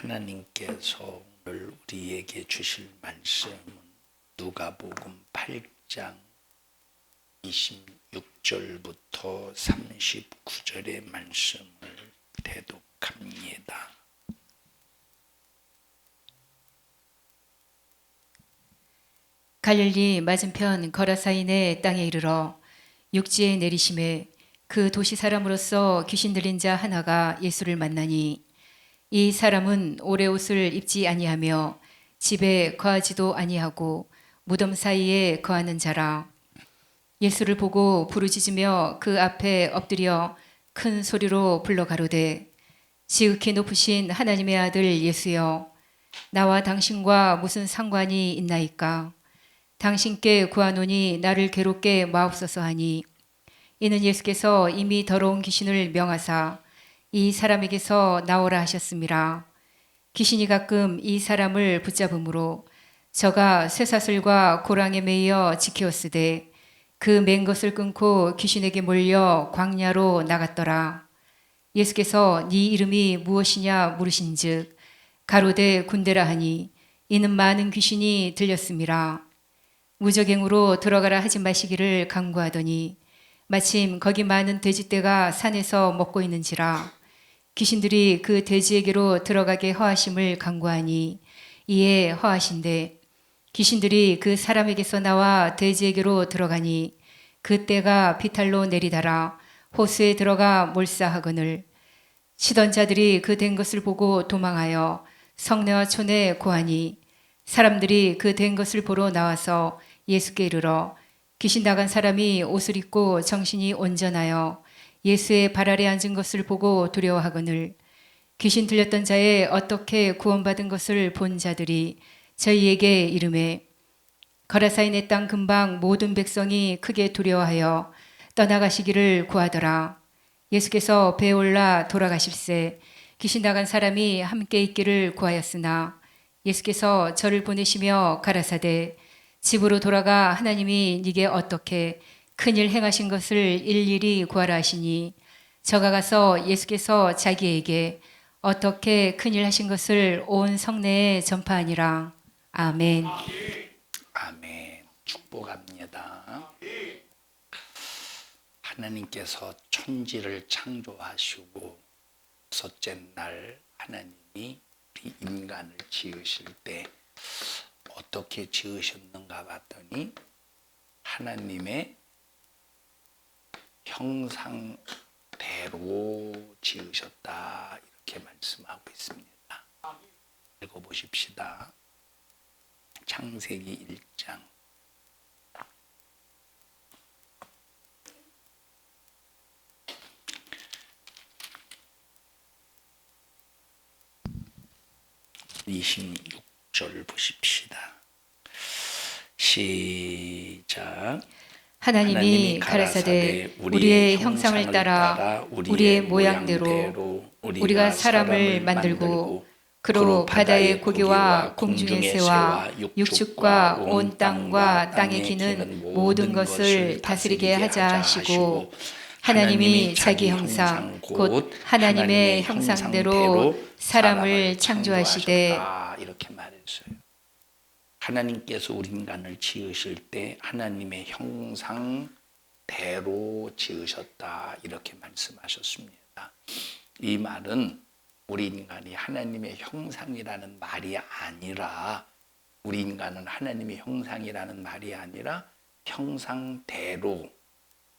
하나님께서 오늘 우리에게 주실 말씀은 누가복음 8장 26절부터 39절의 말씀을 대독합니다. 갈릴리 맞은편 거라사인의 땅에 이르러 육지에 내리심에 그 도시 사람으로서 귀신 들린 자 하나가 예수를 만나니 이 사람은 오래 옷을 입지 아니하며 집에 거하지도 아니하고 무덤 사이에 거하는 자라. 예수를 보고 부르짖으며 그 앞에 엎드려 큰 소리로 불러 가로되 지극히 높으신 하나님의 아들 예수여, 나와 당신과 무슨 상관이 있나이까? 당신께 구하노니 나를 괴롭게 마옵소서 하니, 이는 예수께서 이미 더러운 귀신을 명하사 이 사람에게서 나오라 하셨음이라. 귀신이 가끔 이 사람을 붙잡음으로 저가 쇠사슬과 고랑에 매여 지키었으되 그 맨 것을 끊고 귀신에게 몰려 광야로 나갔더라. 예수께서 네 이름이 무엇이냐 물으신즉 가로되 군대라 하니, 이는 많은 귀신이 들렸음이라. 무적행으로 들어가라 하지 마시기를 간구하더니 마침 거기 많은 돼지떼가 산에서 먹고 있는지라. 귀신들이 그 돼지에게로 들어가게 허하심을 간구하니 이에 허하신대 귀신들이 그 사람에게서 나와 돼지에게로 들어가니 그 떼가 비탈로 내리달아 호수에 들어가 몰사하거늘. 치던 자들이 그 된 것을 보고 도망하여 성내와 촌에 고하니 사람들이 그 된 것을 보러 나와서 예수께 이르러 귀신 나간 사람이 옷을 입고 정신이 온전하여 예수의 발 아래 앉은 것을 보고 두려워하거늘. 귀신 들렸던 자의 어떻게 구원받은 것을 본 자들이 저희에게 이르매 거라사인의 땅 근방 모든 백성이 크게 두려워하여 떠나가시기를 구하더라. 예수께서 배에 올라 돌아가실새 귀신 나간 사람이 함께 있기를 구하였으나 예수께서 저를 보내시며 가라사대 집으로 돌아가 하나님이 네게 어떻게 큰일 행하신 것을 일일이 구하라 하시니, 저가 가서 예수께서 자기에게 어떻게 큰일 하신 것을 온 성내에 전파하니라. 아멘. 아멘. 축복합니다. 하나님께서 천지를 창조하시고 첫째 날 하나님이 우리 인간을 지으실 때 어떻게 지으셨는가 봤더니 하나님의 형상대로 지으셨다, 이렇게 말씀하고 있습니다. 읽어보십시다. 창세기 1장 26절 보십시다. 시작. 하나님이 가라사대 우리의 형상을 따라 우리의 모양대로 우리가 사람을 만들고 그로 바다의 고기와 공중의 새와 육축과 온 땅과 땅에 기는 모든 것을 다스리게 하자 하시고, 하나님이 자기 형상 곧 하나님의 형상대로 사람을 창조하시되, 이렇게 말했어요. 하나님께서 우리 인간을 지으실 때 하나님의 형상대로 지으셨다, 이렇게 말씀하셨습니다. 이 말은 우리 인간이 하나님의 형상이라는 말이 아니라, 우리 인간은 하나님의 형상이라는 말이 아니라 형상대로.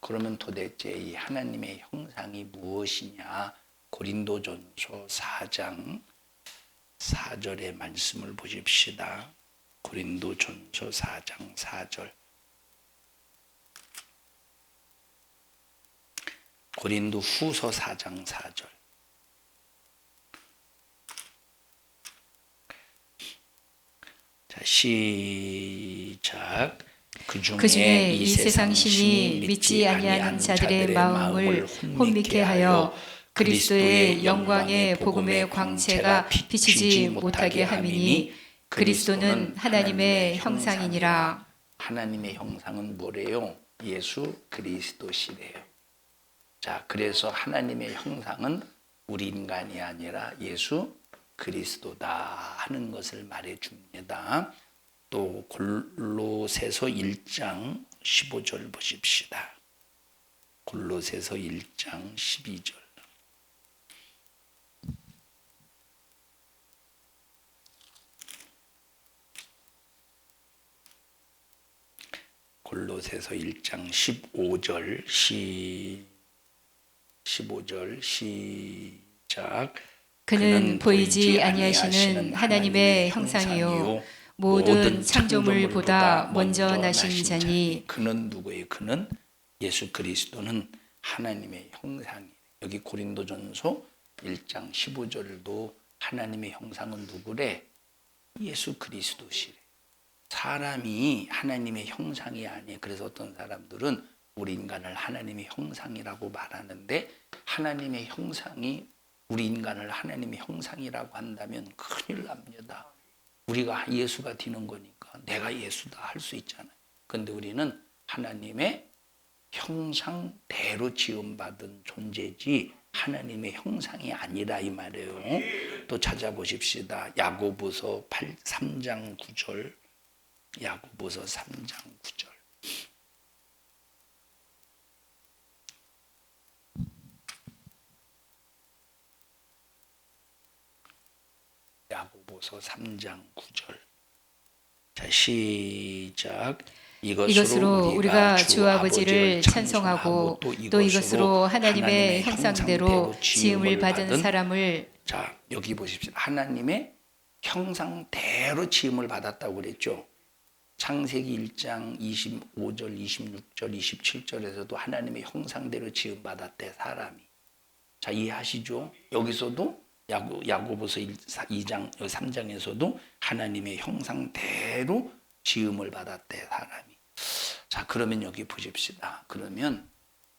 그러면 도대체 이 하나님의 형상이 무엇이냐? 고린도전서 4장 4절의 말씀을 보십시다. 고린도전서 4장 4절. 고린도 후서 4장 4절. 자, 시작. 그 중에 이 세상 신이 믿지 아니하는 자들의 마음을 혼미케 하여 그리스도의 영광의 복음의 광채가 비치지 못하게 함이니, 그리스도는 하나님의 형상이니라. 하나님의 형상은 뭐래요? 예수 그리스도시래요. 자, 그래서 하나님의 형상은 우리 인간이 아니라 예수 그리스도다 하는 것을 말해줍니다. 또 골로새서 1장 15절 보십시다. 골로새서 1장 12절. 골로새서 1장 15절 15절 시작. 그는 보이지 아니하시는 하나님의 형상이요 모든 창조물보다 먼저 나신 자니. 그는 누구예요? 그는 예수 그리스도는 하나님의 형상이에요. 여기 고린도전서 1장 15절도 하나님의 형상은 누구래? 예수 그리스도시래. 사람이 하나님의 형상이 아니에요. 그래서 어떤 사람들은 우리 인간을 하나님의 형상이라고 말하는데, 하나님의 형상이 우리 인간을 하나님의 형상이라고 한다면 큰일 납니다. 우리가 예수가 되는 거니까 내가 예수다 할 수 있잖아요. 그런데 우리는 하나님의 형상대로 지음받은 존재지 하나님의 형상이 아니라 이 말이에요. 또 찾아보십시다. 야고보서 3장 9절. 야고보서 3장 9절. 야고보서 3장 9절. 자, 시작. 이것으로 우리가 주 아버지를 찬송하고 또 이것으로 하나님의 형상대로 지음을 받은 사람을. 자, 여기 보십시오. 하나님의 형상대로 지음을 받았다고 그랬죠. 창세기 1장 25절, 26절, 27절에서도 하나님의 형상대로 지음받았대, 사람이. 자, 이해하시죠? 여기서도 야고보서 2장, 3장에서도 하나님의 형상대로 지음을 받았대, 사람이. 자, 그러면 여기 보십시다. 그러면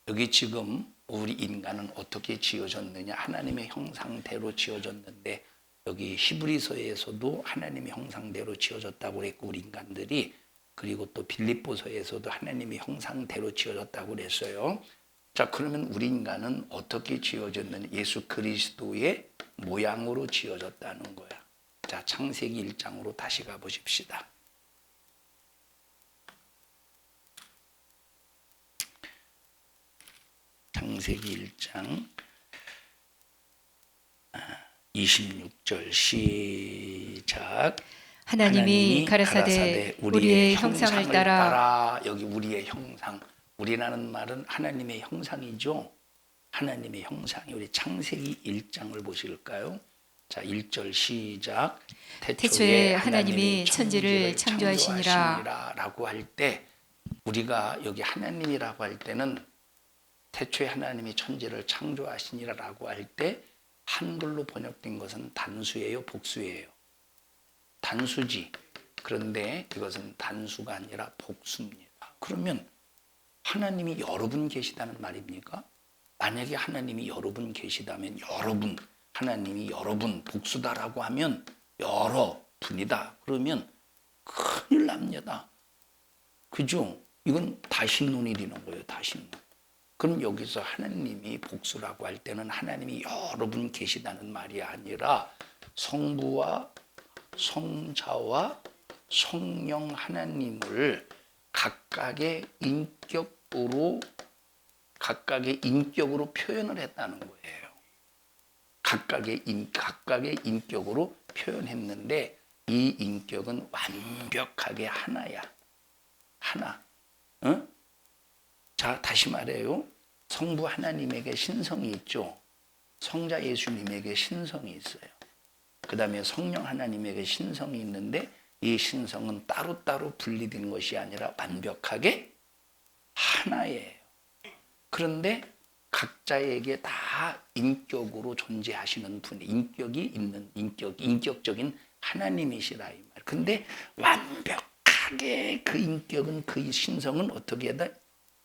여기 지금 우리 인간은 어떻게 지어졌느냐? 하나님의 형상대로 지어졌는데, 여기 히브리서에서도 하나님의 형상대로 지어졌다고 그랬고, 우리 인간들이. 그리고 또 빌립보서에서도 하나님의 형상대로 지어졌다고 그랬어요. 자, 그러면 우리 인간은 어떻게 지어졌느냐? 예수 그리스도의 모양으로 지어졌다는 거야. 자, 창세기 1장으로 다시 가보십시다. 창세기 1장 26절 시작. 하나님이 가라사대 우리의 형상을 따라. 여기 우리의 형상. 우리라는 말은 하나님의 형상이죠. 하나님의 형상이. 우리 창세기 1장을 보실까요? 자, 1절 시작. 태초에 하나님이 천지를 창조하시니라 라고 할 때, 우리가 여기 하나님이라고 할 때는 태초에 하나님이 천지를 창조하시니라라고 할 때 한글로 번역된 것은 단수예요, 복수예요? 단수지. 그런데 이것은 단수가 아니라 복수입니다. 그러면 하나님이 여러 분 계시다는 말입니까? 만약에 하나님이 여러 분 계시다면 여러분, 하나님이 여러 분 복수다라고 하면 여러 분이다. 그러면 큰일 납니다. 그죠? 이건 다신론이 되는 거예요, 다신론. 그럼 여기서 하나님이 복수라고 할 때는 하나님이 여러 분 계시다는 말이 아니라 성부와 성자와 성령 하나님을 각각의 인격으로 표현을 했다는 거예요. 각각의 인격으로 표현했는데, 이 인격은 완벽하게 하나야. 하나. 응? 자, 다시 말해요. 성부 하나님에게 신성이 있죠. 성자 예수님에게 신성이 있어요. 그 다음에 성령 하나님에게 신성이 있는데, 이 신성은 따로따로 분리된 것이 아니라 완벽하게 하나예요. 그런데 각자에게 다 인격으로 존재하시는 분이, 인격이 있는 인격적인 하나님이시라 이 말. 근데 완벽하게 그 인격은, 그 신성은 어떻게 해야 돼?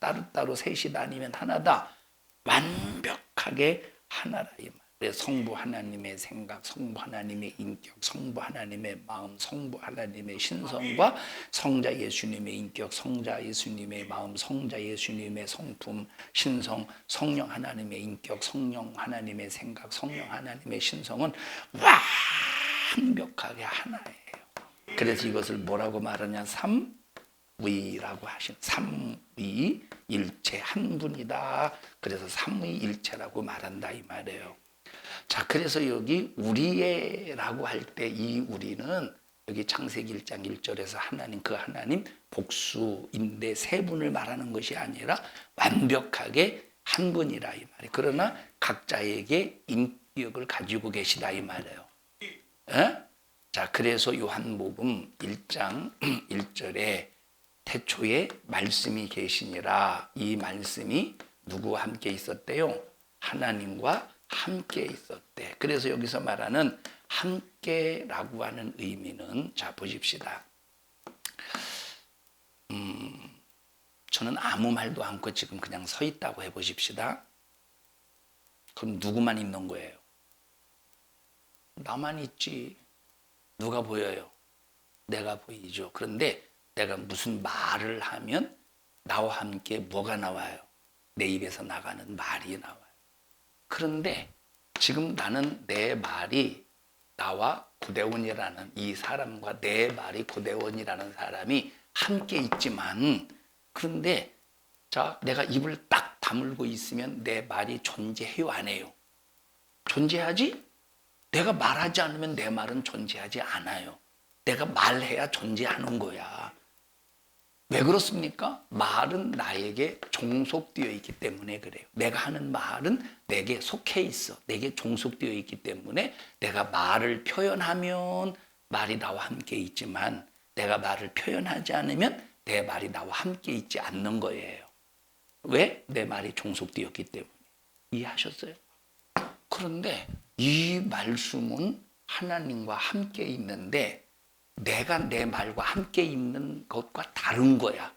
따로따로 셋이 아니면 하나다. 완벽하게 하나라 이 말. 그래서 성부 하나님의 생각, 성부 하나님의 인격, 성부 하나님의 마음, 성부 하나님의 신성과 성자 예수님의 인격, 성자 예수님의 마음, 성자 예수님의 성품, 신성, 성령 하나님의 인격, 성령 하나님의 생각, 성령 하나님의 신성은 완벽하게 하나예요. 그래서 이것을 뭐라고 말하냐? 삼위라고 하시는, 삼위일체 한 분이다. 그래서 삼위일체라고 말한다 이 말이에요. 자, 그래서 여기 우리의라고 할 때 이 우리는 여기 창세기 1장 1절에서 하나님, 그 하나님 복수인데 세 분을 말하는 것이 아니라 완벽하게 한 분이라 이 말이에요. 그러나 각자에게 인격을 가지고 계시다 이 말이에요. 에? 자, 그래서 요한복음 1장 1절에 태초에 말씀이 계시니라. 이 말씀이 누구와 함께 있었대요? 하나님과 함께 있었대. 그래서 여기서 말하는 함께라고 하는 의미는, 자 보십시다. 저는 아무 말도 않고 지금 그냥 서 있다고 해보십시다. 그럼 누구만 있는 거예요? 나만 있지. 누가 보여요? 내가 보이죠. 그런데 내가 무슨 말을 하면 나와 함께 뭐가 나와요? 내 입에서 나가는 말이 나와요. 그런데 지금 나는 내 말이, 나와 고대원이라는 이 사람과 내 말이, 고대원이라는 사람이 함께 있지만, 그런데 자, 내가 입을 딱 다물고 있으면 내 말이 존재해요, 안 해요? 존재하지? 내가 말하지 않으면 내 말은 존재하지 않아요. 내가 말해야 존재하는 거야. 왜 그렇습니까? 말은 나에게 종속되어 있기 때문에 그래요. 내가 하는 말은 내게 속해 있어. 내게 종속되어 있기 때문에 내가 말을 표현하면 말이 나와 함께 있지만, 내가 말을 표현하지 않으면 내 말이 나와 함께 있지 않는 거예요. 왜? 내 말이 종속되었기 때문에. 이해하셨어요? 그런데 이 말씀은 하나님과 함께 있는데 내가 내 말과 함께 있는 것과 다른 거야.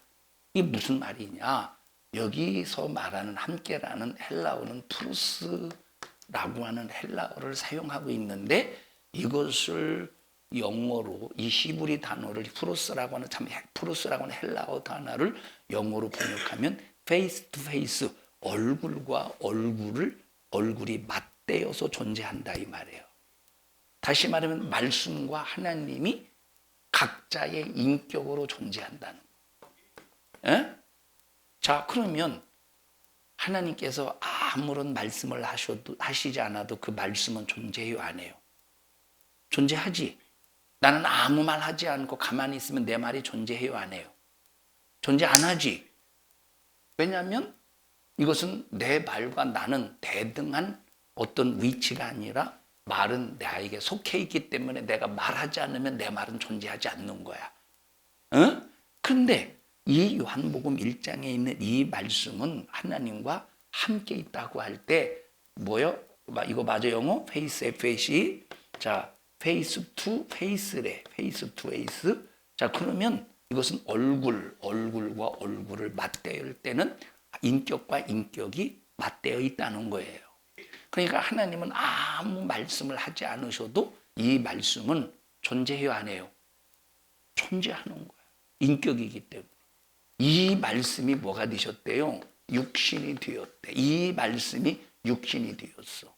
이게 무슨 말이냐? 여기서 말하는 함께라는 헬라어는 프루스라고 하는 헬라어를 사용하고 있는데, 이것을 영어로, 이 히브리 단어를 프루스라고 하는 헬라어 단어를 영어로 번역하면 face to face, 얼굴과 얼굴이 맞대어서 존재한다 이 말이에요. 다시 말하면 말씀과 하나님이 각자의 인격으로 존재한다는 거예요. 자, 그러면 하나님께서 아무런 말씀을 하시지 않아도 그 말씀은 존재해요, 안 해요? 존재하지. 나는 아무 말 하지 않고 가만히 있으면 내 말이 존재해요, 안 해요? 존재 안 하지. 왜냐하면 이것은 내 말과 나는 대등한 어떤 위치가 아니라, 말은 나에게 속해 있기 때문에 내가 말하지 않으면 내 말은 존재하지 않는 거야. 그런데 이 요한복음 1장에 있는 이 말씀은 하나님과 함께 있다고 할 때 뭐요? 이거 맞아 영어? face, F-A-C. 자, face to face래. face to face. 자, 그러면 이것은 얼굴과 얼굴을 맞대을 때는 인격과 인격이 맞대어 있다는 거예요. 그러니까 하나님은 아무 말씀을 하지 않으셔도 이 말씀은 존재해요, 안 해요? 존재하는 거예요. 인격이기 때문에. 이 말씀이 뭐가 되셨대요? 육신이 되었대. 이 말씀이 육신이 되었어.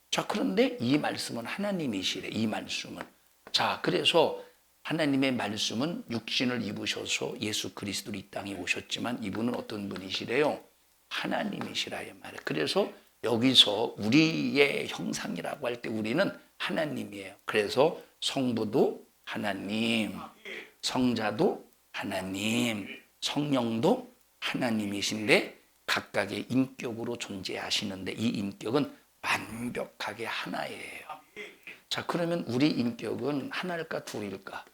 자, 그런데 이 말씀은 하나님이시래. 이 말씀은. 자, 그래서 하나님의 말씀은 육신을 입으셔서 예수 그리스도로 이 땅에 오셨지만, 이분은 어떤 분이시래요? 하나님이시라 이 말이에요. 그래서 여기서 우리의 형상이라고 할 때 우리는 하나님이에요. 그래서 성부도 하나님, 성자도 하나님, 성령도 하나님이신데 각각의 인격으로 존재하시는데, 이 인격은 완벽하게 하나예요. 자, 그러면 우리 인격은 하나일까 둘일까?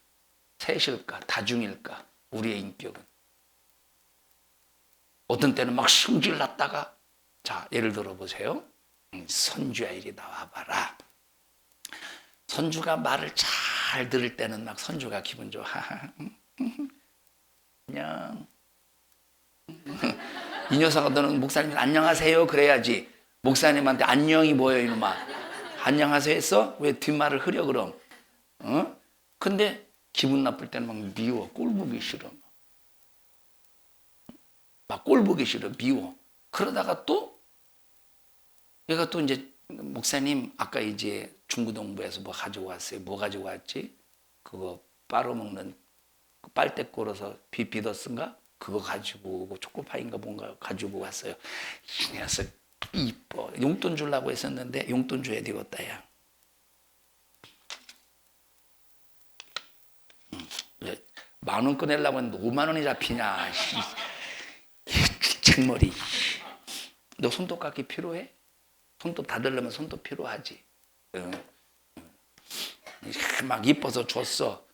셋일까? 다중일까? 우리의 인격은. 어떤 때는 막 성질 났다가, 자, 예를 들어 보세요. 선주야, 이리 나와봐라. 선주가 말을 잘 들을 때는 막 선주가 기분 좋아. 안녕. 이 녀석아, 너는 목사님 안녕하세요 그래야지. 목사님한테 안녕이 뭐예요 이놈아? 안녕하세요 했어? 왜 뒷말을 흐려 그럼? 근데 기분 나쁠 때는 막 미워. 꼴 보기 싫어. 막 꼴 보기 싫어. 미워. 그러다가 또 얘가 또 이제 목사님 아까 이제 중구동부에서 뭐 가지고 왔어요. 뭐 가지고 왔지? 그거 빨아먹는 빨대 꼴어서 비비더스인가? 그거 가지고 오고 초코파이인가 뭔가 가지고 왔어요. 이 녀석 이뻐. 용돈 주려고 했었는데 용돈 줘야 되겠다 야. 만 원 꺼내려고 했는데 5만 원이 잡히냐. 주책머리. 너 손톱깎이 필요해? 손톱 닫으려면 손톱 필요하지. 막 이뻐서 줬어.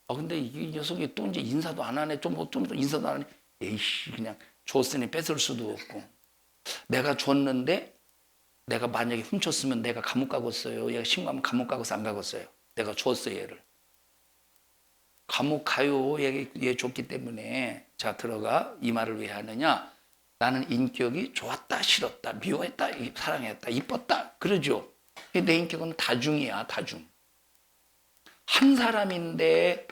근데 이 녀석이 또 이제 인사도 안 하네. 좀 인사도 안 하네. 에이씨, 그냥 줬으니 뺏을 수도 없고. 내가 줬는데, 내가 만약에 훔쳤으면 내가 감옥 가겠어요. 얘가 신고하면 감옥 가겠어, 안 가겠어요? 내가 줬어, 얘를. 감옥 가요. 얘 줬기 때문에. 자, 들어가. 이 말을 왜 하느냐? 나는 인격이 좋았다, 싫었다, 미워했다, 사랑했다, 이뻤다. 그러죠. 내 인격은 다중이야, 다중. 한 사람인데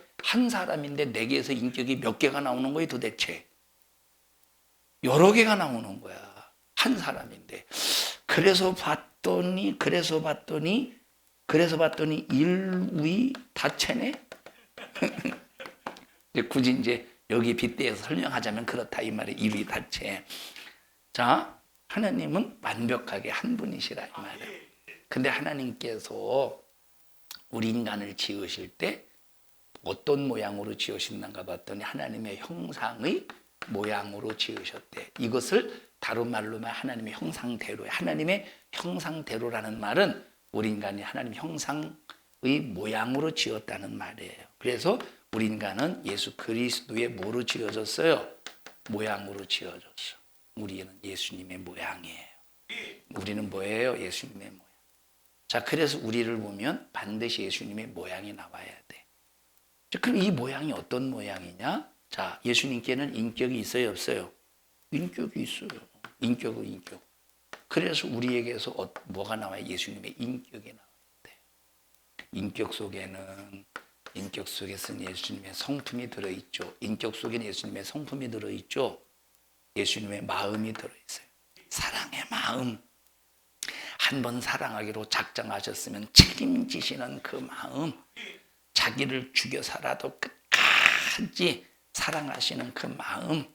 내게서 인격이 몇 개가 나오는 거예요, 도대체? 여러 개가 나오는 거야. 한 사람인데. 그래서 봤더니 일위 다체네? 굳이 이제 여기 빗대어서 설명하자면 그렇다 이 말이에요. 일위 다체. 자, 하나님은 완벽하게 한 분이시라 이 말이에요. 근데 하나님께서 우리 인간을 지으실 때 어떤 모양으로 지으셨는가 봤더니 하나님의 형상의 모양으로 지으셨대. 이것을 다른 말로만 하나님의 형상대로. 하나님의 형상대로라는 말은 우리 인간이 하나님 형상의 모양으로 지었다는 말이에요. 그래서 우리 인간은 예수 그리스도의 뭐로 지어졌어요? 모양으로 지어졌어. 우리는 예수님의 모양이에요. 우리는 뭐예요? 예수님의 모양. 자, 그래서 우리를 보면 반드시 예수님의 모양이 나와야 돼. 그럼 이 모양이 어떤 모양이냐? 자, 예수님께는 인격이 있어요, 없어요? 인격이 있어요. 인격은 인격. 그래서 우리에게서 뭐가 나와요? 예수님의 인격이 나와야 돼. 인격 속에는 예수님의 성품이 들어있죠. 인격 속에는 예수님의 성품이 들어있죠. 예수님의 마음이 들어있어요. 사랑의 마음. 한번 사랑하기로 작정하셨으면 책임지시는 그 마음. 자기를 죽여 살아도 끝까지 사랑하시는 그 마음.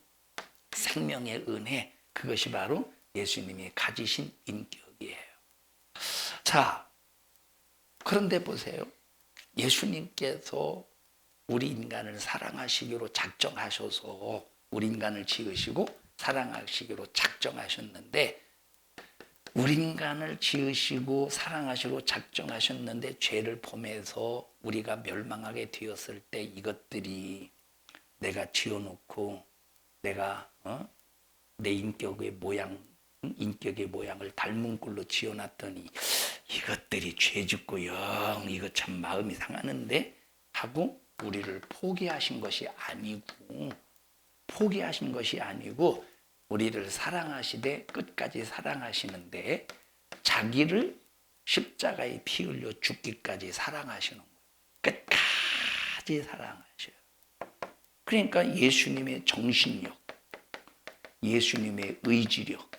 생명의 은혜. 그것이 바로 예수님이 가지신 인격이에요. 자, 그런데 보세요. 예수님께서 우리 인간을 사랑하시기로 작정하셔서 우리 인간을 지으시고 사랑하시기로 작정하셨는데 우리 인간을 지으시고 사랑하시고 작정하셨는데 죄를 범해서 우리가 멸망하게 되었을 때 이것들이 내가 지어놓고 내가 내 인격의 모양을 닮은 꼴로 지어놨더니 이것들이 죄짓고 영 이거 참 마음이 상하는데 하고 우리를 포기하신 것이 아니고 우리를 사랑하시되 끝까지 사랑하시는데 자기를 십자가에 피 흘려 죽기까지 사랑하시는 거예요. 끝까지 사랑하셔요. 그러니까 예수님의 정신력, 예수님의 의지력.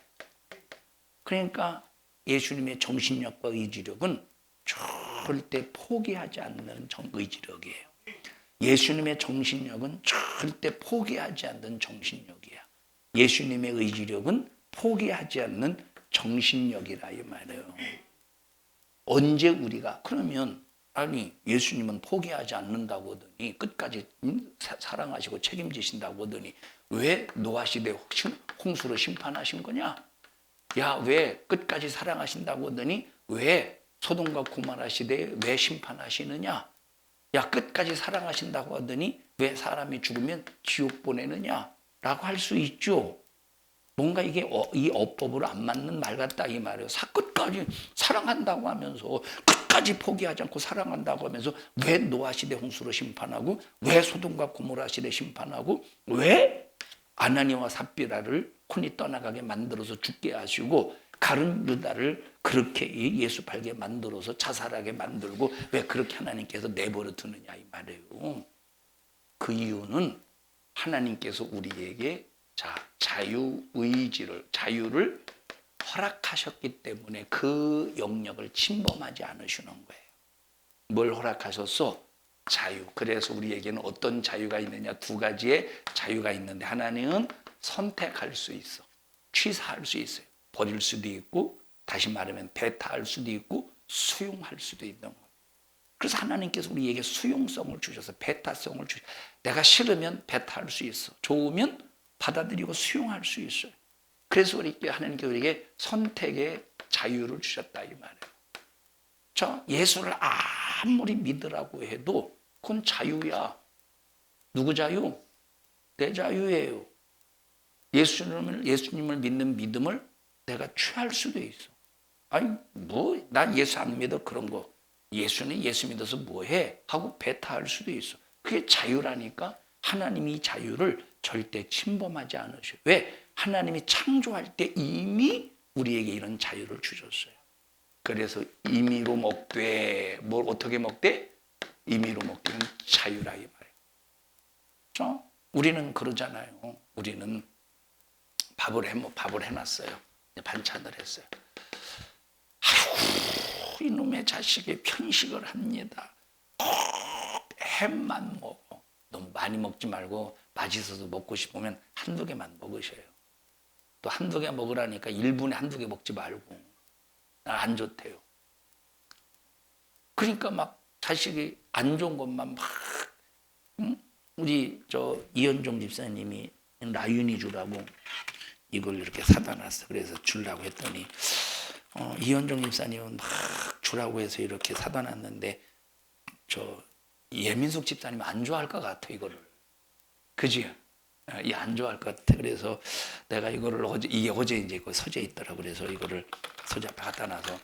그러니까 예수님의 정신력과 의지력은 절대 포기하지 않는 의지력이에요. 예수님의 정신력은 절대 포기하지 않는 정신력이야. 예수님의 의지력은 포기하지 않는 정신력이라 이 말이에요. 언제 우리가 그러면 아니 예수님은 포기하지 않는다고 하더니 끝까지 사랑하시고 책임지신다고 하더니 왜 노아 시대 홍수로 심판하신 거냐? 야, 왜 끝까지 사랑하신다고 하더니 왜 소돔과 고모라 시대에 왜 심판하시느냐? 야, 끝까지 사랑하신다고 하더니 왜 사람이 죽으면 지옥 보내느냐? 라고 할 수 있죠. 뭔가 이게 이 어법으로 안 맞는 말 같다 이 말이에요. 끝까지 사랑한다고 하면서 끝까지 포기하지 않고 사랑한다고 하면서 왜 노아 시대 홍수로 심판하고 왜 소돔과 고모라 시대 심판하고 왜 아나니와 삽비라를 혼이 떠나가게 만들어서 죽게 하시고 가룟 유다를 그렇게 예수 팔게 만들어서 자살하게 만들고 왜 그렇게 하나님께서 내버려 두느냐 이 말이에요. 그 이유는 하나님께서 우리에게 자유를 허락하셨기 때문에 그 영역을 침범하지 않으시는 거예요. 뭘 허락하셨어? 자유. 그래서 우리에게는 어떤 자유가 있느냐? 두 가지의 자유가 있는데 하나는 선택할 수 있어. 취사할 수 있어요. 버릴 수도 있고 다시 말하면 배타할 수도 있고 수용할 수도 있는 거예요. 그래서 하나님께서 우리에게 수용성을 주셔서 배타성을 주셔서 내가 싫으면 배타할 수 있어. 좋으면 받아들이고 수용할 수 있어요. 그래서 하나님께서 우리에게 선택의 자유를 주셨다 이 말이에요. 자, 예수를 아무리 믿으라고 해도 그건 자유야. 누구 자유? 내 자유예요. 예수님을 믿는 믿음을 내가 취할 수도 있어. 아니, 난 예수 안 믿어 그런 거. 예수는 예수 믿어서 뭐해? 하고 배타할 수도 있어. 그게 자유라니까. 하나님이 자유를 절대 침범하지 않으셔요. 왜? 하나님이 창조할 때 이미 우리에게 이런 자유를 주셨어요. 그래서 임의로 먹되, 뭘 어떻게 먹되? 임의로 먹기는 자유라 이 말이에요. 자, 우리는 그러잖아요. 우리는 밥을 해놨어요. 반찬을 했어요. 아이고, 이놈의 자식이 편식을 합니다. 햄만 먹어. 너무 많이 먹지 말고 맛있어서 먹고 싶으면 한두 개만 먹으셔요. 또 한두 개 먹으라니까 1분에 한두 개 먹지 말고. 안 좋대요. 그러니까 막 자식이 안 좋은 것만 막, 우리 이현종 집사님이 라윤이 주라고 이걸 이렇게 사다 놨어. 그래서 주려고 했더니 이현종 집사님은 막 주라고 해서 이렇게 사다 놨는데 예민숙 집사님 안 좋아할 것 같아 이거를. 그지? 안 좋아할 것 같아. 그래서 내가 이거를 어제 이제 그 서재에 있더라고. 그래서 이거를 서재 앞에 갖다 놔서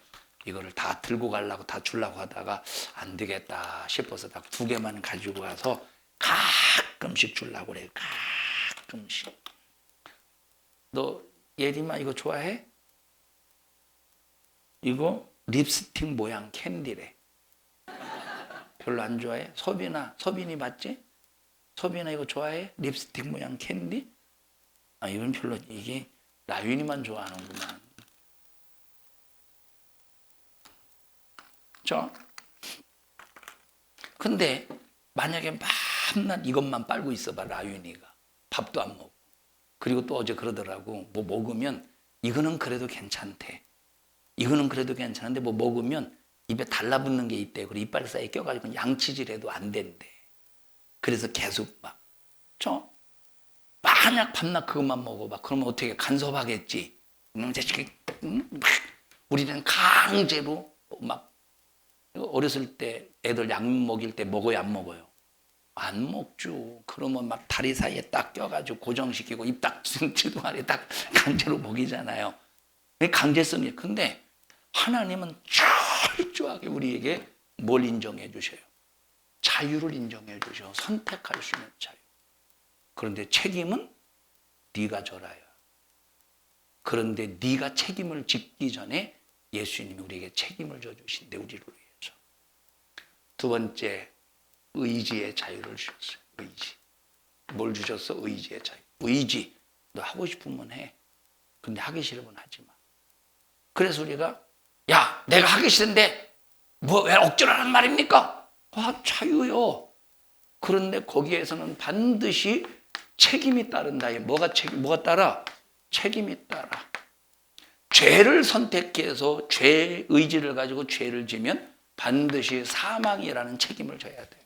이거를 다 들고 가려고 다 주려고 하다가 안 되겠다 싶어서 딱 2개만 가지고 와서 가끔씩 주려고 그래요. 가끔씩. 너 예림아 이거 좋아해? 이거 립스틱 모양 캔디래. 별로 안 좋아해? 서빈이 맞지? 서빈아 이거 좋아해? 립스틱 모양 캔디? 이건 별로, 이게 라윤이만 좋아하는구만. 근데 만약에 밤낮 이것만 빨고 있어봐 라윤이가. 밥도 안 먹고. 그리고 또 어제 그러더라고. 뭐 먹으면 이거는 그래도 괜찮대. 이거는 그래도 괜찮은데 뭐 먹으면 입에 달라붙는 게 있대. 그리고 이빨 사이에 껴가지고 양치질해도 안 된대. 그래서 계속 만약 밤낮 그것만 먹어봐. 그러면 어떻게 간섭하겠지. 자식이 우리는 강제로 막 어렸을 때 애들 약 먹일 때 먹어요, 안 먹어요? 안 먹죠. 그러면 막 다리 사이에 딱 껴가지고 고정시키고 입 딱 주둥아리에 딱 강제로 먹이잖아요. 강제성이에요. 근데 하나님은 철저하게 우리에게 뭘 인정해 주셔요? 자유를 인정해 주셔. 선택할 수 있는 자유. 그런데 책임은 네가 져라야. 그런데 네가 책임을 짓기 전에 예수님이 우리에게 책임을 져주신대. 우리를 위해서. 두 번째, 의지의 자유를 주셨어요. 의지. 뭘 주셨어? 의지의 자유. 의지. 너 하고 싶으면 해. 근데 하기 싫으면 하지 마. 그래서 우리가 야, 내가 하기 싫은데 뭐 왜 억지로 하는 말입니까? 자유요. 그런데 거기에서는 반드시 책임이 따른다. 뭐가 따라? 책임이 따라. 죄를 선택해서 죄 의지를 가지고 죄를 지면 반드시 사망이라는 책임을 져야 돼요.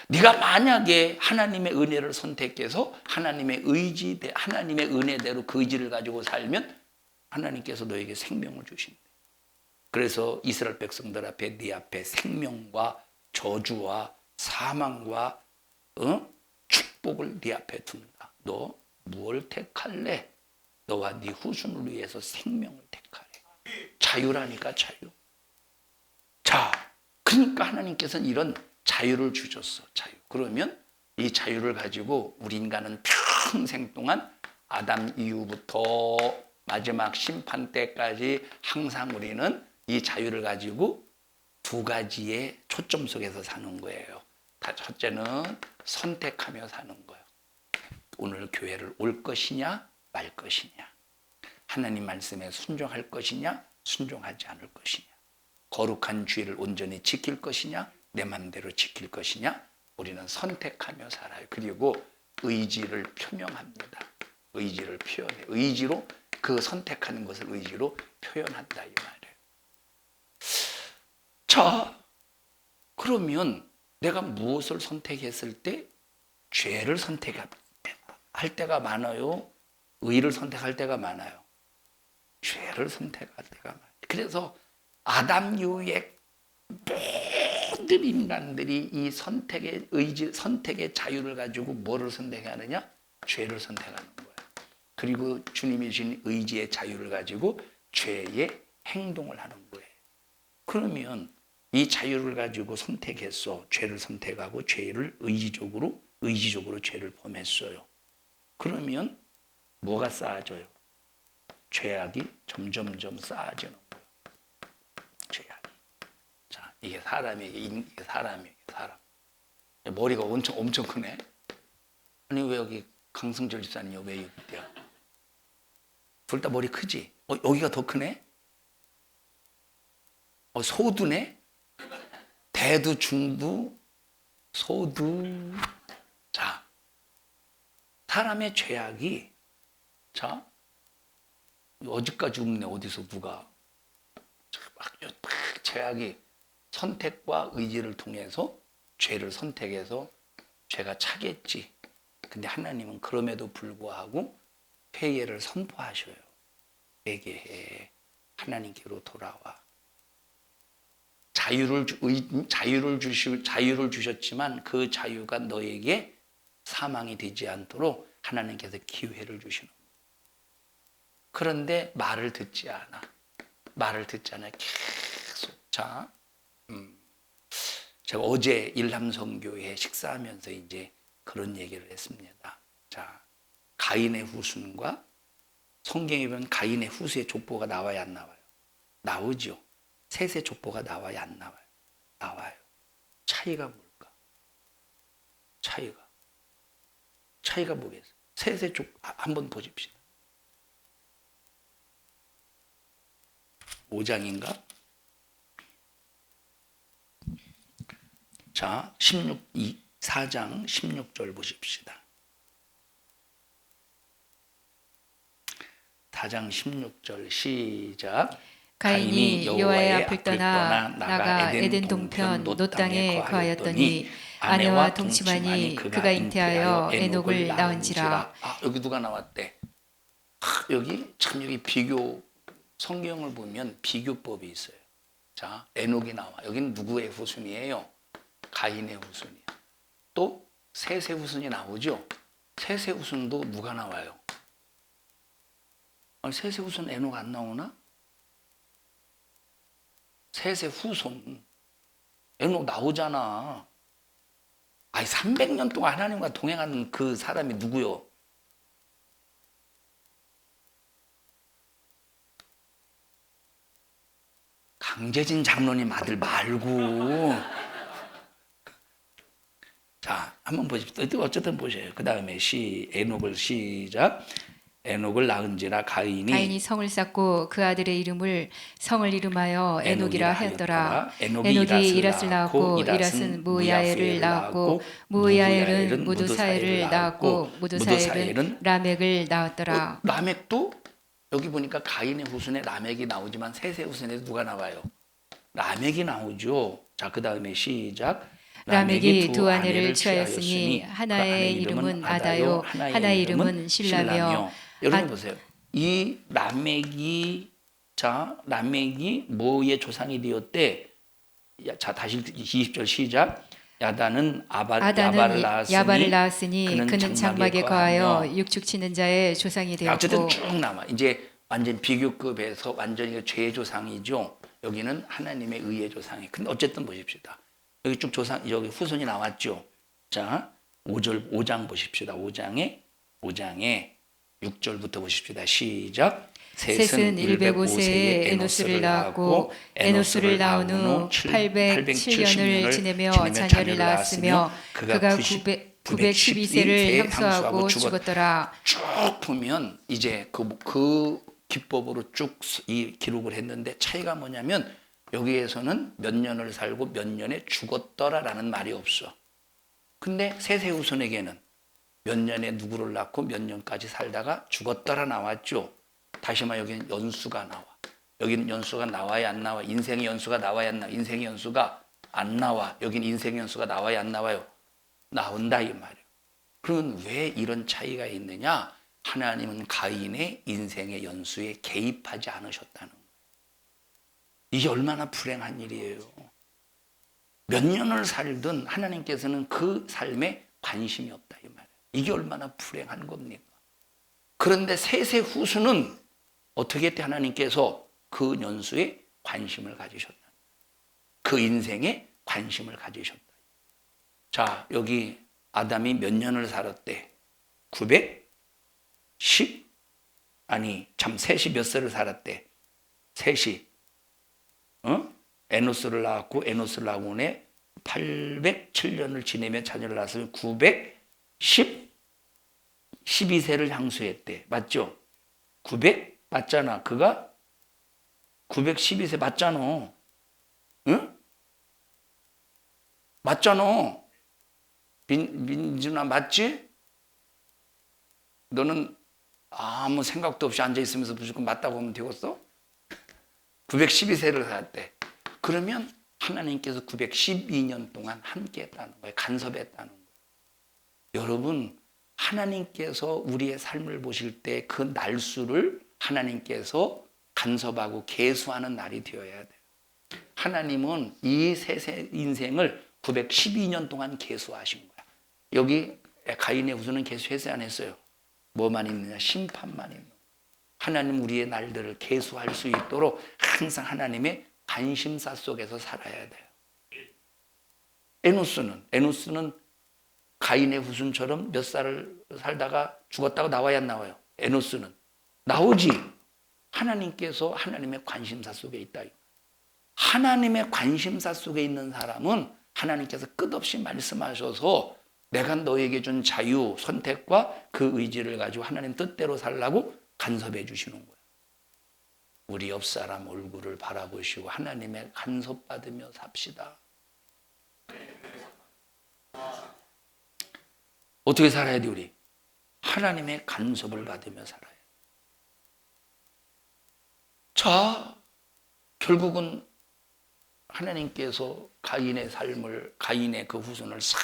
네가 만약에 하나님의 은혜를 선택해서 하나님의 은혜대로 그 의지를 가지고 살면 하나님께서 너에게 생명을 주신대. 그래서 이스라엘 백성들 앞에 네 앞에 생명과 저주와 사망과 축복을 네 앞에 둔다. 너 무엇을 택할래? 너와 네 후손을 위해서 생명을 택하래. 자유라니까 자유. 자, 그러니까 하나님께서는 이런 자유를 주셨어. 자유. 그러면 이 자유를 가지고 우리 인간은 평생 동안 아담 이후부터 마지막 심판 때까지 항상 우리는 이 자유를 가지고 2가지의 초점 속에서 사는 거예요. 첫째는 선택하며 사는 거예요. 오늘 교회를 올 것이냐 말 것이냐. 하나님 말씀에 순종할 것이냐, 순종하지 않을 것이냐. 거룩한 주의를 온전히 지킬 것이냐, 내 맘대로 지킬 것이냐. 우리는 선택하며 살아요. 그리고 의지를 표명합니다. 의지를 표현해. 의지로 그 선택하는 것을 의지로 표현한다 이 말이에요. 자, 그러면 내가 무엇을 선택했을 때 죄를 선택할 때가 많아요? 의를 선택할 때가 많아요? 죄를 선택할 때가 많아요. 그래서 아담 이후에 모든 인간들이 이 선택의 의지, 선택의 자유를 가지고 뭐를 선택하느냐? 죄를 선택하는 거예요. 그리고 주님이 주신 의지의 자유를 가지고 죄의 행동을 하는 거예요. 그러면 이 자유를 가지고 선택했어. 죄를 선택하고 죄를 의지적으로 죄를 범했어요. 그러면 뭐가 쌓아져요? 죄악이 점점점 쌓아지는 거예요. 죄악이. 자, 이게 사람이에요. 사람. 머리가 엄청 크네. 아니 왜 여기 강승철 집사님 왜 여기 있대요? 둘 다 머리 크지? 여기가 더 크네? 소두네? 대두, 중두, 소두. 자, 사람의 죄악이, 자, 어디까지 웃네, 어디서 누가. 죄악이 선택과 의지를 통해서 죄를 선택해서 죄가 차겠지. 근데 하나님은 그럼에도 불구하고 회개를 선포하셔요. 회개해. 하나님께로 돌아와. 자유를 주셨지만 그 자유가 너에게 사망이 되지 않도록 하나님께서 기회를 주시는 거예요. 그런데 말을 듣지 않아. 계속. 자, 제가 어제 일남성교회 식사하면서 이제 그런 얘기를 했습니다. 자, 가인의 후손과 성경에 보면 가인의 후손의 족보가 나와야 안 나와요? 나오죠. 셋의 족보가 나와야 안 나와요? 나와요. 차이가 뭘까? 차이가 뭐겠어요? 셋의 족 한번 보십시다. 5장인가? 자, 4장 16절 보십시다. 4장 16절 시작. 가인이 여호와의 앞을 떠나 나가 에덴 동편 롯 땅에 거하였더니 아내와 동침하니 그가 잉태하여 에녹을 낳은지라. 여기 누가 나왔대? 여기 참 여기 비교 성경을 보면 비교법이 있어요. 자, 에녹이 나와. 여기는 누구의 후손이에요? 가인의 후손이야. 또 셋의 후손이 나오죠. 셋의 후손도 누가 나와요? 셋의 후손 에녹 안 나오나? 셋의 후손 에녹 나오잖아. 300년 동안 하나님과 동행하는 그 사람이 누구요? 강재진 장로님 아들 말고. 자, 한번 보십시오. 어쨌든 보세요. 그 다음에 에녹을 시작. 에녹을 낳은지라 가인이 성을 쌓고 그 아들의 이름을 성을 이름하여 에녹이라 하였더라. 에녹이 이랏을 낳았고 이랏은 무야엘을 낳았고 무야엘은 무두사엘을 낳았고 무두사엘은 라멕을 낳았더라. 라멕도 여기 보니까 가인의 후손에 라멕이 나오지만 셋의 후손에 누가 나와요? 라멕이 나오죠. 자, 그 다음에 시작. 라멕이 두 아내를 취하였으니 하나의 이름은 아다요 하나의 이름은 실라며. 여러분 보세요. 이 라멕이 뭐의 조상이 되었대? 자, 다시 20절 시작. 야단은 야발을 낳았으니 그는 장막에 거하여 육축 치는 자의 조상이 되었고. 어쨌든 쭉 남아. 이제 완전 비교급에서 완전히 죄의 조상이죠. 여기는 하나님의 의의 조상이. 근데 어쨌든 보십시다. 여기 쭉 여기 후손이 나왔죠. 자, 5장 보십시다. 5장에 6절부터 보십시다. 시작. 셋은 105세에 에노스를 낳았고 에노스를 낳은 후 807년을 지내며 자녀를 낳았으며 그가 912세를 형수하고 죽었더라. 쭉 보면 이제 그 기법으로 쭉 이 기록을 했는데 차이가 뭐냐면 여기에서는 몇 년을 살고 몇 년에 죽었더라라는 말이 없어. 근데 세세후손에게는 몇 년에 누구를 낳고 몇 년까지 살다가 죽었더라 나왔죠. 다시 말해 여기는 연수가 나와. 여기는 연수가 나와야 안 나와. 인생의 연수가 나와야 안 나와. 인생의 연수가 안 나와. 여기는 인생의 연수가 나와야 안 나와요. 나온다 이 말이에요. 그러면 왜 이런 차이가 있느냐? 하나님은 가인의 인생의 연수에 개입하지 않으셨다는 거예요. 이게 얼마나 불행한 일이에요. 몇 년을 살든 하나님께서는 그 삶에 관심이 없다 이 말이에요. 이게 얼마나 불행한 겁니까? 그런데 세세후수는 어떻게 했대? 하나님께서 그 연수에 관심을 가지셨다. 그 인생에 관심을 가지셨다. 자, 여기 아담이 몇 년을 살았대? 910? 셋이 몇 세를 살았대? 셋이 에노스를 낳았고 에노스를 낳고 807년을 지내며 자녀를 낳았으면 12세를 향수했대. 맞죠? 900 맞잖아. 그가 912세 맞잖아. 응? 맞잖아. 민준아 맞지? 너는 아무 생각도 없이 앉아있으면서 무조건 맞다고 하면 되겠어? 912세를 살았대. 그러면 하나님께서 912년 동안 함께 했다는 거예요. 간섭했다는 거예요. 여러분, 하나님께서 우리의 삶을 보실 때 그 날수를 하나님께서 간섭하고 계수하는 날이 되어야 돼요. 하나님은 이 세세 인생을 912년 동안 계수하신 거야. 여기 가인의 후손은 계수했어요, 안 했어요? 뭐만 있느냐? 심판만 있는 거야. 하나님 우리의 날들을 계수할 수 있도록 항상 하나님의 관심사 속에서 살아야 돼요. 에노스는 가인의 후손처럼 몇 살을 살다가 죽었다고 나와야 안 나와요? 에노스는 나오지. 하나님께서 하나님의 관심사 속에 있다. 하나님의 관심사 속에 있는 사람은 하나님께서 끝없이 말씀하셔서 내가 너에게 준 자유, 선택과 그 의지를 가지고 하나님 뜻대로 살라고 간섭해 주시는 거예요. 우리 옆 사람 얼굴을 바라보시고 하나님의 간섭받으며 삽시다. 어떻게 살아야 돼 우리? 하나님의 간섭을 받으며 살아야 돼. 자, 결국은 하나님께서 가인의 삶을, 가인의 그 후손을 싹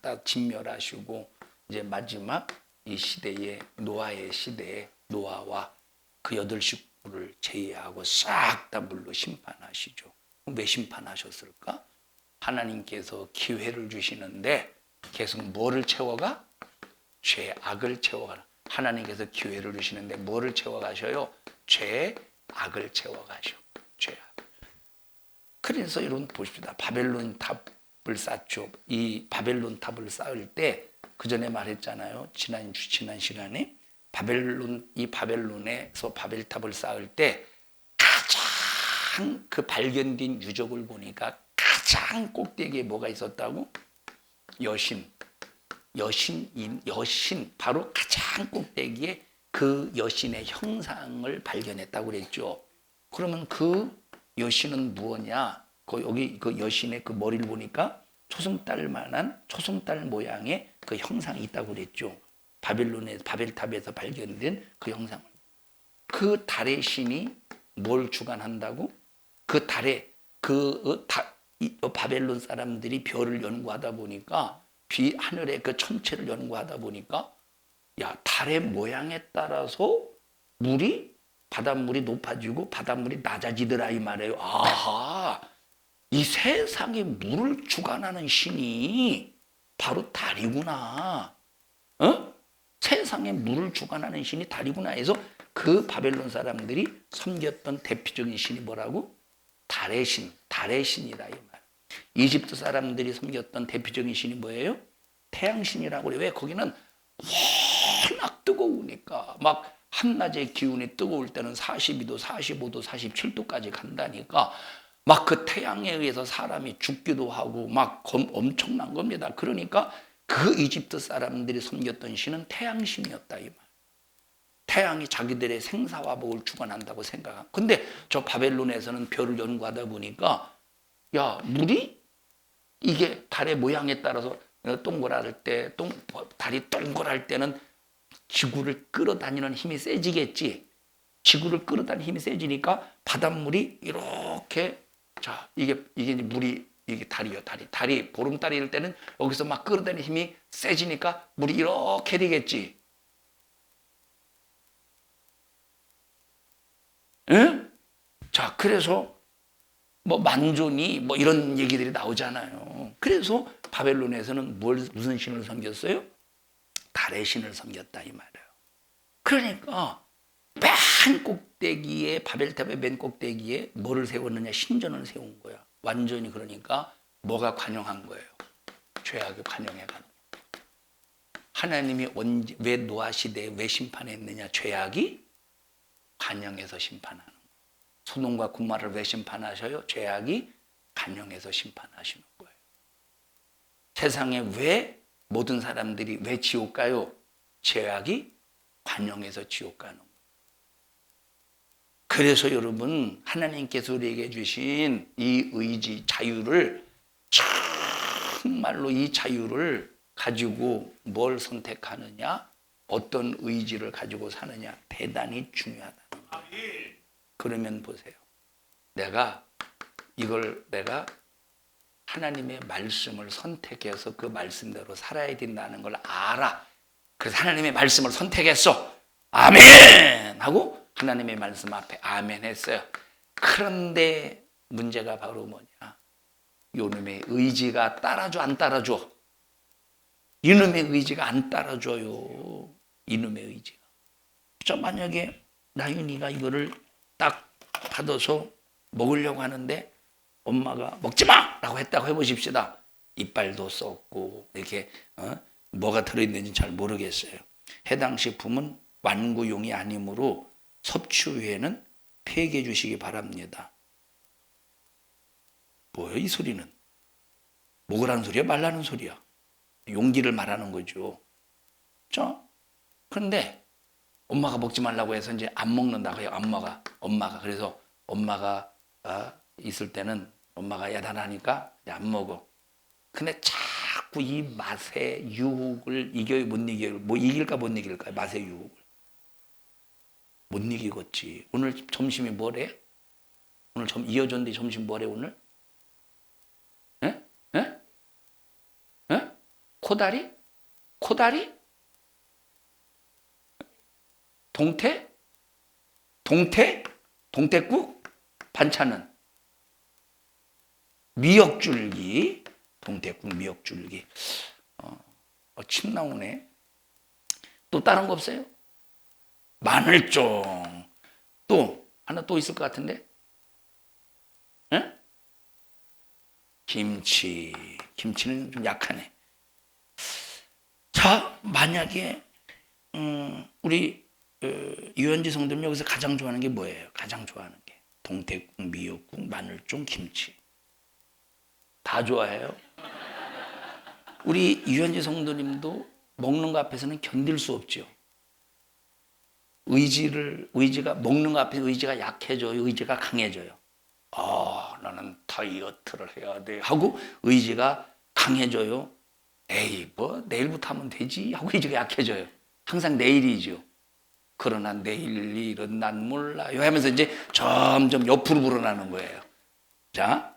다 진멸하시고 이제 마지막 이 시대에 노아의 시대에 노아와 그 8식구를 제외하고 싹 다 물로 심판하시죠. 왜 심판하셨을까? 하나님께서 기회를 주시는데 계속 뭐를 채워가? 죄악을 채워가라. 하나님께서 기회를 주시는데 뭐를 채워가셔요? 죄악을 채워가셔. 죄악. 그래서 여러분 보십시다. 바벨론 탑을 쌓죠. 이 바벨론 탑을 쌓을 때 그 전에 말했잖아요. 지난 시간에 이 바벨론에서 바벨탑을 쌓을 때 가장 그 발견된 유적을 보니까 가장 꼭대기에 뭐가 있었다고? 여신, 바로 가장 꼭대기에 그 여신의 형상을 발견했다고 그랬죠. 그러면 그 여신은 무엇이냐? 여기 그 여신의 그 머리를 보니까 초승달 모양의 그 형상이 있다고 그랬죠. 바벨탑에서 발견된 그 형상을. 그 달의 신이 뭘 주관한다고? 그 달에 바벨론 사람들이 별을 연구하다 보니까 하늘의 그 천체를 연구하다 보니까 달의 모양에 따라서 바닷물이 높아지고 바닷물이 낮아지더라 이 말이에요. 아하, 이 세상에 물을 주관하는 신이 바로 달이구나. 세상에 물을 주관하는 신이 달이구나 해서 그 바벨론 사람들이 섬겼던 대표적인 신이 뭐라고? 달의 신이다 이 말. 이집트 사람들이 섬겼던 대표적인 신이 뭐예요? 태양신이라고 그래요. 왜? 거기는 워낙 뜨거우니까 막 한낮의 기온이 뜨거울 때는 42도, 45도, 47도까지 간다니까 막 그 태양에 의해서 사람이 죽기도 하고 막 엄청난 겁니다. 그러니까 그 이집트 사람들이 섬겼던 신은 태양신이었다 이 말. 태양이 자기들의 생사화복을 주관한다고 생각한. 근데 저 바벨론에서는 별을 연구하다 보니까 야, 물이 이게 달의 모양에 따라서 동그랄 때, 달이 동그랄 때는 지구를 끌어다니는 힘이 세지겠지. 지구를 끌어다니는 힘이 세지니까 바닷물이 이렇게, 자, 이게 이제 물이, 이게 달이요, 달이 보름달일 때는 여기서 막 끌어다니는 힘이 세지니까 물이 이렇게 되겠지. 응? 자, 그래서 뭐 만존이 뭐 이런 얘기들이 나오잖아요. 그래서 바벨론에서는 무슨 신을 섬겼어요? 달의 신을 섬겼다 이 말이에요. 그러니까 맨 꼭대기에, 바벨탑의 맨 꼭대기에 뭐를 세웠느냐? 신전을 세운 거야. 완전히. 그러니까 뭐가 관영한 거예요? 죄악이 관영해 가는 거예요. 하나님이 왜 노아 시대에 왜 심판했느냐? 죄악이 관영해서 심판하는 거예요. 소돔과 고모라를 왜 심판하셔요? 죄악이 관영해서 심판하시는 거예요. 세상에 왜 모든 사람들이 왜 지옥 가요? 죄악이 관영해서 지옥 가는 거예요. 그래서 여러분, 하나님께서 우리에게 주신 이 의지, 자유를, 정말로 이 자유를 가지고 뭘 선택하느냐, 어떤 의지를 가지고 사느냐, 대단히 중요하다는 거예요. 그러면 보세요. 내가 하나님의 말씀을 선택해서 그 말씀대로 살아야 된다는 걸 알아. 그래서 하나님의 말씀을 선택했어. 아멘! 하고 하나님의 말씀 앞에 아멘 했어요. 그런데 문제가 바로 뭐냐? 요놈의 의지가 따라줘, 안 따라줘? 이놈의 의지가 안 따라줘요. 이놈의 의지가. 저 만약에 나윤이가 이거를 딱 받아서 먹으려고 하는데 엄마가 먹지 마! 라고 했다고 해보십시다. 이빨도 썩고 이렇게 뭐가 들어있는지 잘 모르겠어요. 해당 식품은 완구용이 아니므로 섭취 후에는 폐기해 주시기 바랍니다. 뭐예요 이 소리는? 먹으라는 소리야? 말라는 소리야? 용기를 말하는 거죠. 자, 그런데 엄마가 먹지 말라고 해서 이제 안 먹는다고 해요. 엄마가 그래서 엄마가 있을 때는 엄마가 야단하니까 안 먹어. 근데 자꾸 이 맛의 유혹을 이겨요, 못 이겨요? 뭐 이길까 못 이길까? 맛의 유혹을 못 이기겠지. 오늘 점심이 뭐래? 오늘 이어졌는데 점심 뭐래 오늘? 에? 에? 에? 코다리? 코다리? 동태? 동태국? 반찬은? 미역줄기. 동태국 미역줄기. 침 나오네. 또 다른 거 없어요? 마늘종. 또 하나 또 있을 것 같은데? 에? 김치는 좀 약하네. 자, 만약에 우리 유현지 성도님 여기서 가장 좋아하는 게 뭐예요? 가장 좋아하는 게 동태국, 미역국, 마늘종, 김치. 다 좋아해요. 우리 유현지 성도님도 먹는 거 앞에서는 견딜 수 없죠. 의지가 먹는 거 앞에 의지가 약해져요. 의지가 강해져요. 나는 다이어트를 해야 돼 하고 의지가 강해져요. 에이, 뭐 내일부터 하면 되지 하고 의지가 약해져요. 항상 내일이죠. 그러나 내일 일은 난 몰라요 하면서 이제 점점 옆으로 불어나는 거예요. 자,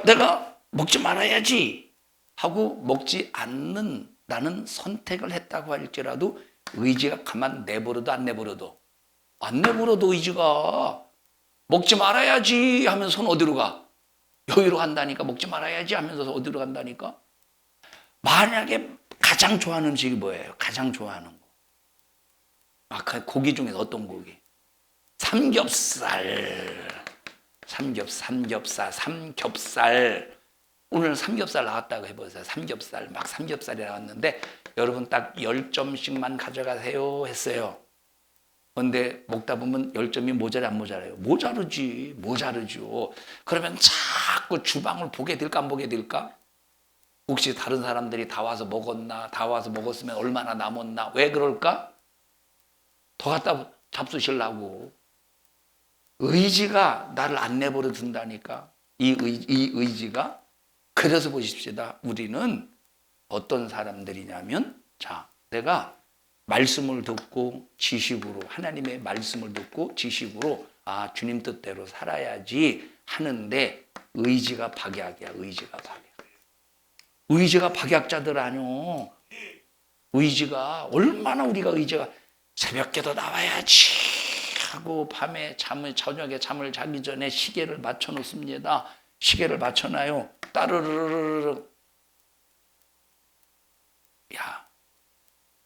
내가 먹지 말아야지 하고 먹지 않는 나는 선택을 했다고 할지라도 의지가 가만 내버려도 안 내버려도 의지가 먹지 말아야지 하면서 손 어디로 가? 여기로 간다니까. 먹지 말아야지 하면서 어디로 간다니까. 만약에 가장 좋아하는 음식이 뭐예요? 가장 좋아하는 거. 고기 중에서 어떤 고기? 삼겹살. 오늘 삼겹살 나왔다고 해보세요. 삼겹살이 나왔는데 여러분 딱 10점씩만 가져가세요 했어요. 그런데 먹다 보면 10점이 모자라 안 모자라요? 모자르죠. 그러면 자꾸 주방을 보게 될까 안 보게 될까? 혹시 다른 사람들이 다 와서 먹었나? 다 와서 먹었으면 얼마나 남았나? 왜 그럴까? 더 갖다 잡수시려고. 의지가 나를 안 내버려 둔다니까. 이 의지가. 그래서 보십시다. 우리는 어떤 사람들이냐면, 자, 내가 말씀을 듣고 지식으로, 하나님의 말씀을 듣고 지식으로, 아, 주님 뜻대로 살아야지 하는데, 의지가 박약이야. 의지가 박약. 의지가 박약자들 아뇨. 의지가 얼마나 우리가 의지가 새벽에도 나와야지 하고 밤에 저녁에 잠을 자기 전에 시계를 맞춰 놓습니다. 시계를 맞춰놔요. 따르르르르. 야,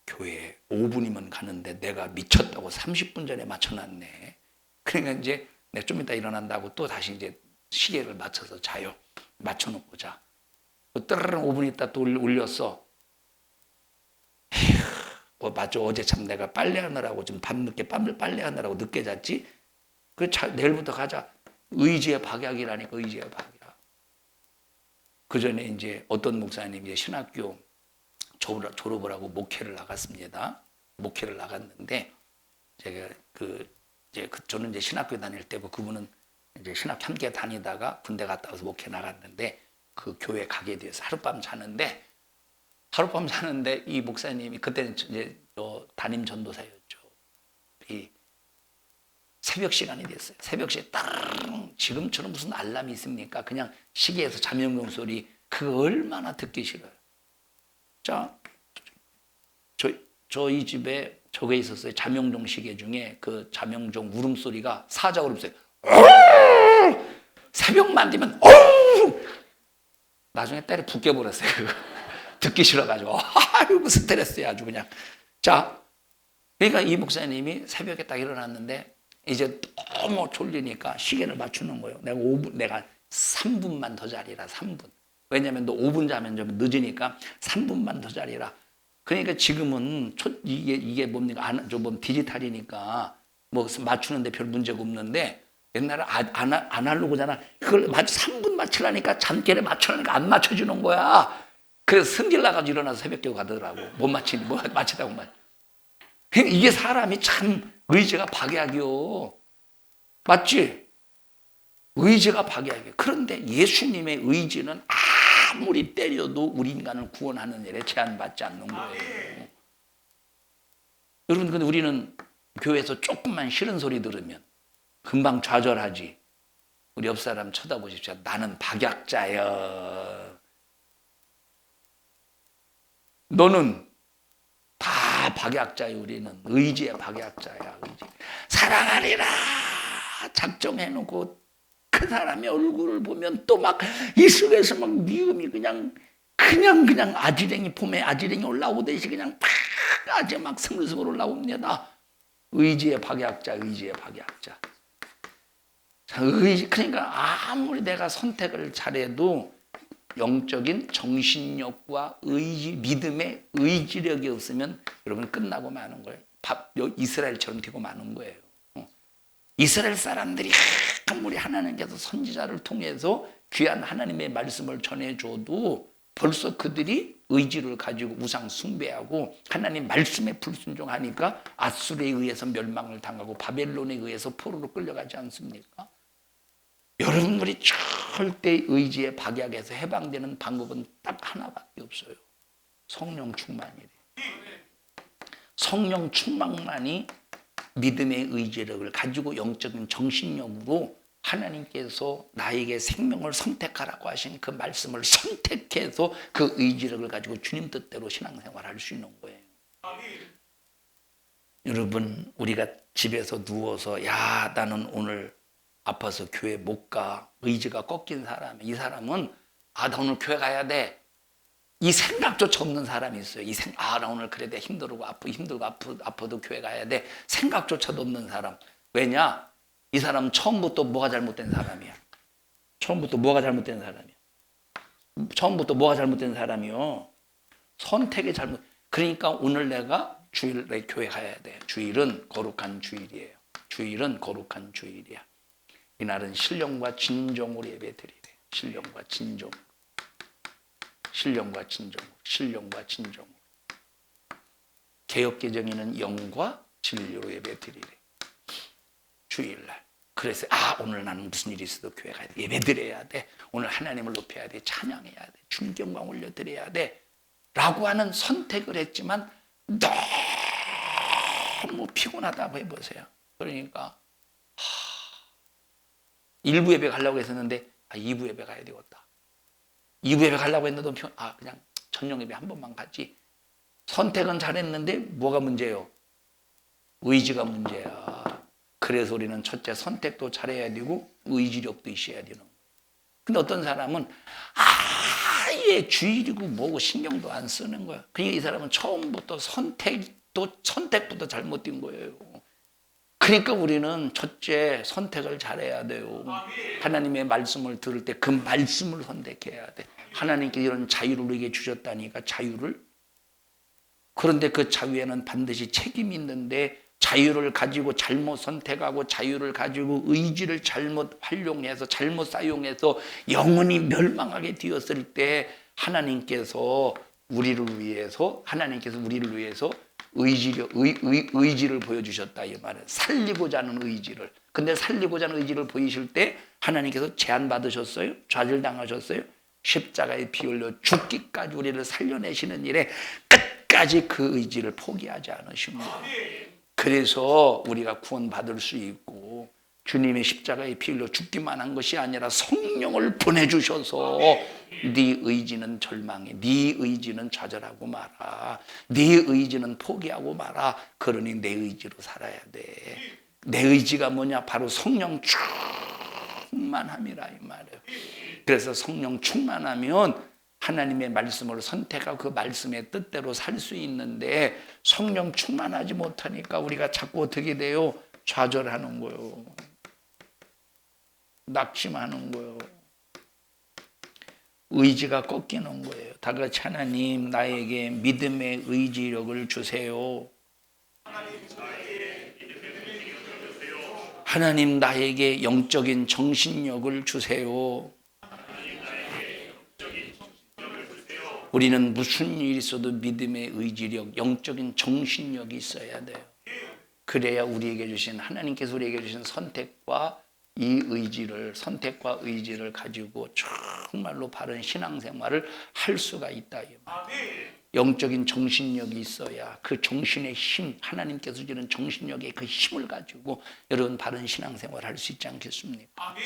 교회 5분이면 가는데 내가 미쳤다고 30분 전에 맞춰놨네. 그러니까 이제 내가 좀 이따 일어난다고 또 다시 이제 시계를 맞춰서 자요. 맞춰놓고 자. 따르르 5분 있다 또 울렸어. 맞아. 어제 참 내가 빨래하느라고 좀 밤늦게 빨래하느라고 늦게 잤지. 내일부터 가자. 의지의 박약이라니까. 의지의 박약. 그 전에 이제 어떤 목사님이 신학교 졸업을 하고 목회를 나갔습니다. 목회를 나갔는데 제가 저는 이제 신학교 다닐 때고 그분은 이제 신학 함께 다니다가 군대 갔다 와서 목회 나갔는데 그 교회 가게 돼서 하룻밤 자는데 이 목사님이 그때는 이제 담임 전도사였죠. 이 새벽 시간이 됐어요. 새벽 시에 따르릉 지금처럼 무슨 알람이 있습니까? 그냥 시계에서 잠영종 소리 그거 얼마나 듣기 싫어요. 자, 저희 집에 저게 있었어요. 잠영종 시계 중에 그 잠영종 울음소리가 사자가 울음소리. 새벽만 되면 나중에 때려 붙여버렸어요. 듣기 싫어가지고 아이고 스트레스야 아주 그냥. 자, 그러니까 이 목사님이 새벽에 딱 일어났는데 이제 너무 졸리니까 시계를 맞추는 거예요. 내가 3분만 더 자리라. 3분. 왜냐면 너 5분 자면 좀 늦으니까 3분만 더 자리라. 그러니까 지금은 이게 뭡니까? 디지털이니까 뭐 맞추는데 별 문제가 없는데 옛날에 아날로그잖아. 그걸 3분 맞추라니까 잠결에 맞추라니까 안 맞춰주는 거야. 그래서 승질 나가지고 일어나서 새벽에 가더라고. 못 맞히다고 말. 이게 사람이 참 의지가 박약이요. 맞지? 의지가 박약이요. 그런데 예수님의 의지는 아무리 때려도 우리 인간을 구원하는 일에 제한받지 않는 거예요. 여러분, 근데 우리는 교회에서 조금만 싫은 소리 들으면 금방 좌절하지. 우리 옆 사람 쳐다보십시오. 나는 박약자야. 너는 다 박약자야. 우리는 의지의 박약자야. 의지. 사랑하리라 작정해놓고 그 사람의 얼굴을 보면 또 막 이 속에서 막 미움이 그냥 아지랭이 봄에 아지랭이 올라오듯이 그냥 팍 아주 막 스물스물 올라옵니다. 의지의 박약자, 의지의 박약자. 그러니까 아무리 내가 선택을 잘해도 영적인 정신력과 의지, 믿음의 의지력이 없으면 여러분 끝나고 마는 거예요. 이스라엘처럼 되고 마는 거예요. 이스라엘 사람들이 아무리 하나님께서 선지자를 통해서 귀한 하나님의 말씀을 전해줘도 벌써 그들이 의지를 가지고 우상 숭배하고 하나님 말씀에 불순종하니까 아수르에 의해서 멸망을 당하고 바벨론에 의해서 포로로 끌려가지 않습니까? 여러분들이 절대 의지의 박약에서 해방되는 방법은 딱 하나밖에 없어요. 성령 충만이래. 성령 충만만이 믿음의 의지력을 가지고 영적인 정신력으로 하나님께서 나에게 생명을 선택하라고 하신 그 말씀을 선택해서 그 의지력을 가지고 주님 뜻대로 신앙생활을 할 수 있는 거예요. 여러분, 우리가 집에서 누워서 야, 나는 오늘 아파서 교회 못 가. 의지가 꺾인 사람. 이 사람은 나 오늘 교회 가야 돼. 이 생각조차 없는 사람이 있어요. 나 오늘 그래 돼. 힘들고 아파도 교회 가야 돼. 생각조차도 없는 사람. 왜냐? 이 사람은 처음부터 뭐가 잘못된 사람이야. 처음부터 뭐가 잘못된 사람이요. 선택이 잘못. 그러니까 오늘 내가 주일에 교회 가야 돼. 주일은 거룩한 주일이에요. 주일은 거룩한 주일이야. 이날은 신령과 진정으로 예배드리래. 신령과 진정. 개역개정에는 영과 진리로 예배 드리래. 주일날. 그래서 오늘 나는 무슨 일이 있어도 교회 가야 돼. 예배 드려야 돼. 오늘 하나님을 높여야 돼. 찬양해야 돼. 충경광 올려드려야 돼. 라고 하는 선택을 했지만 너무 피곤하다고 해보세요. 그러니까 일부 예배 가려고 했었는데 2부 예배 가야 되겠다. 2부 예배 가려고 했는데 그냥 저녁 예배 한 번만 가지. 선택은 잘했는데 뭐가 문제예요? 의지가 문제야. 그래서 우리는 첫째 선택도 잘해야 되고 의지력도 있어야 되는 거예요. 근데 어떤 사람은 아예 주일이고 뭐고 신경도 안 쓰는 거야. 그러니까 이 사람은 처음부터 선택부터 잘못된 거예요. 그러니까 우리는 첫째 선택을 잘해야 돼요. 하나님의 말씀을 들을 때 그 말씀을 선택해야 돼. 하나님께 이런 자유를 우리에게 주셨다니까 자유를. 그런데 그 자유에는 반드시 책임이 있는데 자유를 가지고 잘못 선택하고 자유를 가지고 의지를 잘못 활용해서 잘못 사용해서 영원히 멸망하게 되었을 때 하나님께서 우리를 위해서 의지를 보여주셨다 이 말은. 살리고자 하는 의지를. 근데 살리고자 하는 의지를 보이실 때 하나님께서 제한 받으셨어요? 좌절당하셨어요? 십자가에 피 흘려 죽기까지 우리를 살려내시는 일에 끝까지 그 의지를 포기하지 않으신 거예요. 그래서 우리가 구원받을 수 있고 주님의 십자가에 피 흘려 죽기만 한 것이 아니라 성령을 보내주셔서 네 의지는 절망해, 네 의지는 좌절하고 마라, 네 의지는 포기하고 마라. 그러니 내 의지로 살아야 돼. 내 의지가 뭐냐? 바로 성령 충만함이라 이 말이에요. 그래서 성령 충만하면 하나님의 말씀을 선택하고 그 말씀의 뜻대로 살 수 있는데 성령 충만하지 못하니까 우리가 자꾸 어떻게 돼요? 좌절하는 거예요. 낙심하는 거예요. 의지가 꺾이는 거예요. 다 같이 하나님 나에게 믿음의 의지력을 주세요. 하나님 나에게 영적인 정신력을 주세요. 우리는 무슨 일이 있어도 믿음의 의지력, 영적인 정신력이 있어야 돼요. 그래야 우리에게 주신 하나님께서 우리에게 주신 선택과 의지를 가지고 정말로 바른 신앙생활을 할 수가 있다. 영적인 정신력이 있어야 그 정신의 힘, 하나님께서 주는 정신력의 그 힘을 가지고 여러분 바른 신앙생활을 할 수 있지 않겠습니까?